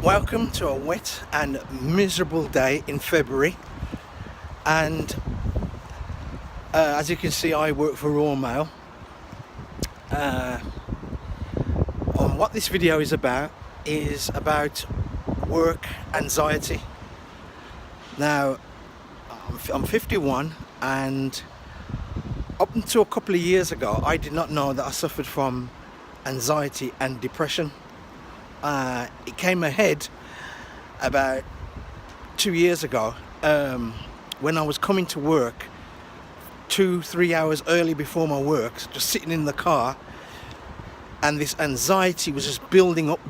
Welcome to a wet and miserable day in February, and as you can see, I work for Raw Mail. And what this video is about work anxiety. Now, I'm 51, and up until a couple of years ago, I did not know that I suffered from anxiety and depression. It came ahead about 2 years ago when I was coming to work 2-3 hours early before my work, just sitting in the car, and this anxiety was just building up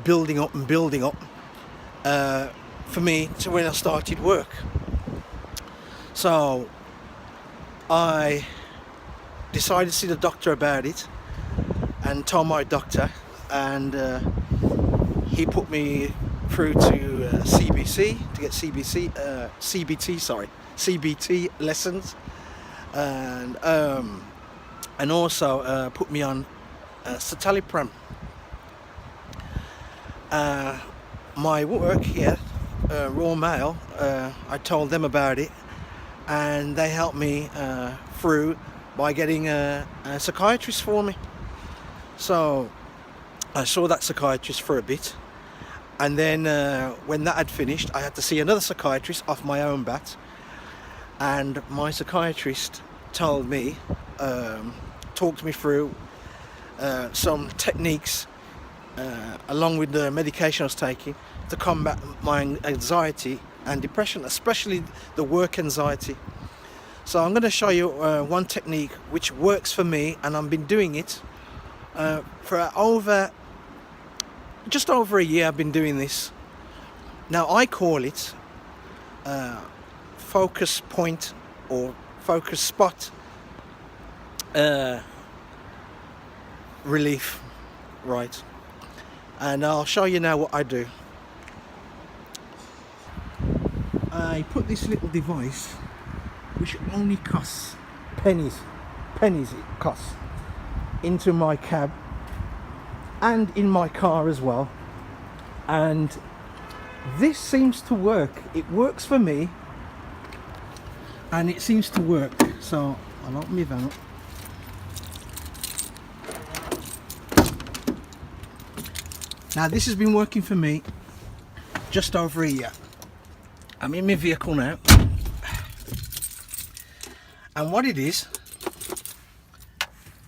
for me to when I started work. So I decided to see the doctor about it and told my doctor, and he put me through to CBC to get CBT lessons, and also put me on citalopram. My work here, Raw Mail, I told them about it, and they helped me through by getting a psychiatrist for me. So I saw that psychiatrist for a bit, and then when that had finished, I had to see another psychiatrist off my own bat, and my psychiatrist told me, talked me through some techniques along with the medication I was taking to combat my anxiety and depression, especially the work anxiety. So I'm going to show you one technique which works for me, and I've been doing it for just over a year. I've been doing this. Now, I call it focus point or focus spot relief, right? And I'll show you now what I do. I put this little device, which only costs pennies it costs, into my cab and in my car as well, and this seems to work. It works for me, and it seems to work. So I'll open my van up. Now, this has been working for me just over a year. I'm in my vehicle now, and what it is,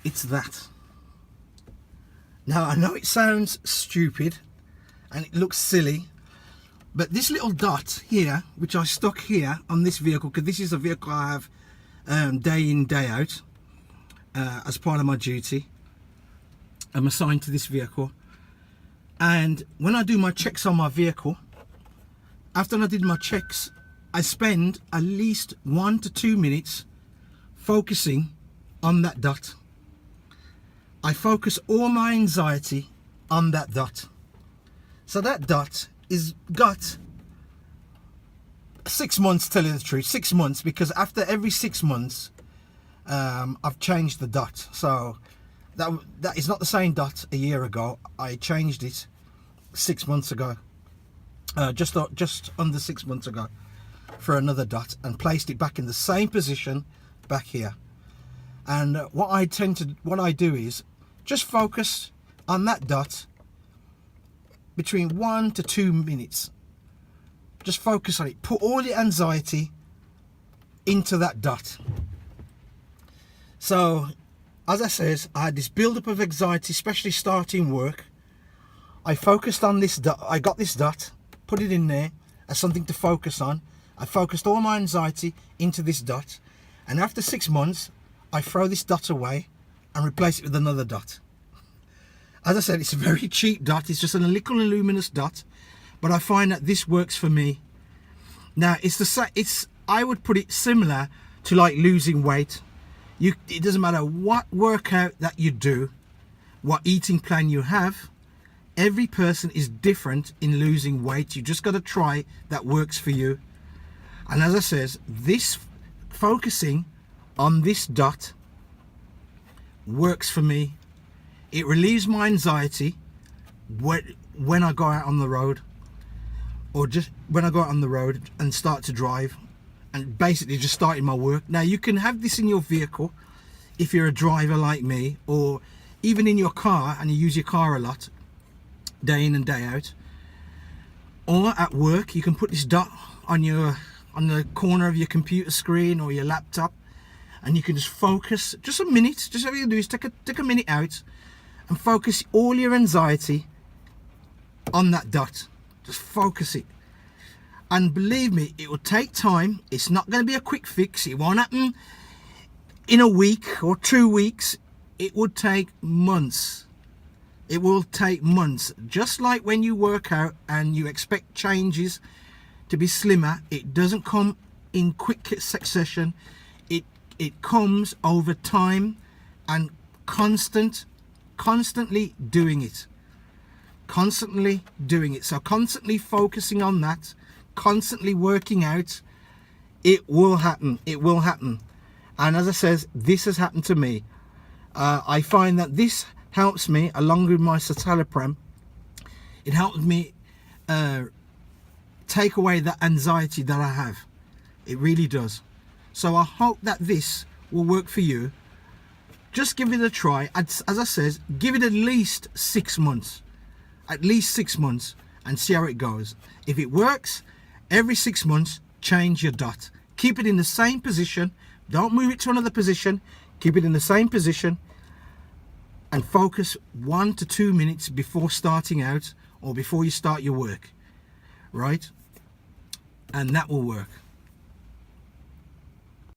it's that. Now, I know it sounds stupid and it looks silly, but this little dot here, which I stuck here on this vehicle, because this is a vehicle I have day in, day out, as part of my duty. I'm assigned to this vehicle, and when I do my checks on my vehicle, after I did my checks, I spend at least 1 to 2 minutes focusing on that dot. I focus all my anxiety on that dot. So that dot is got 6 months, to tell you the truth, 6 months, because after every 6 months, I've changed the dot. So that is not the same dot a year ago. I changed it 6 months ago, just under 6 months ago, for another dot, and placed it back in the same position back here. And what I do is just focus on that dot between 1 to 2 minutes. Just focus on it. Put all the anxiety into that dot. So, as I says, I had this build-up of anxiety, especially starting work. I focused on this dot. I got this dot, put it in there as something to focus on. I focused all my anxiety into this dot, and after 6 months, I throw this dot away and replace it with another dot. As I said, it's a very cheap dot. It's just a little luminous dot, but I find that this works for me. Now, I would put it similar to like losing weight. It doesn't matter what workout that you do, what eating plan you have. Every person is different in losing weight. You just got to try that works for you. And as I says, this focusing on this dot works for me. It relieves my anxiety when I go out on the road. or just when I go out on the road and start to drive, and basically just starting my work. Now you can have this in your vehicle if you're a driver like me, or even in your car and you use your car a lot, day in and day out. Or at work, you can put this dot on the corner of your computer screen or your laptop, and you can just focus just a minute. Just all you do is take a minute out and focus all your anxiety on that dot. Just focus it. And believe me, it will take time. It's not going to be a quick fix. It won't happen in a week or 2 weeks. It would take months. It will take months. Just like when you work out and you expect changes to be slimmer, it doesn't come in quick succession. It comes over time and constantly doing it. Constantly doing it. So constantly focusing on that, constantly working out, it will happen. It will happen. And as I says, this has happened to me. I find that this helps me, along with my citalopram. It helps me take away the anxiety that I have. It really does. So I hope that this will work for you. Just give it a try. As I says, give it at least 6 months. At least 6 months, and see how it goes. If it works, every 6 months, change your dot. Keep it in the same position. Don't move it to another position. Keep it in the same position and focus 1 to 2 minutes before starting out or before you start your work. Right? And that will work.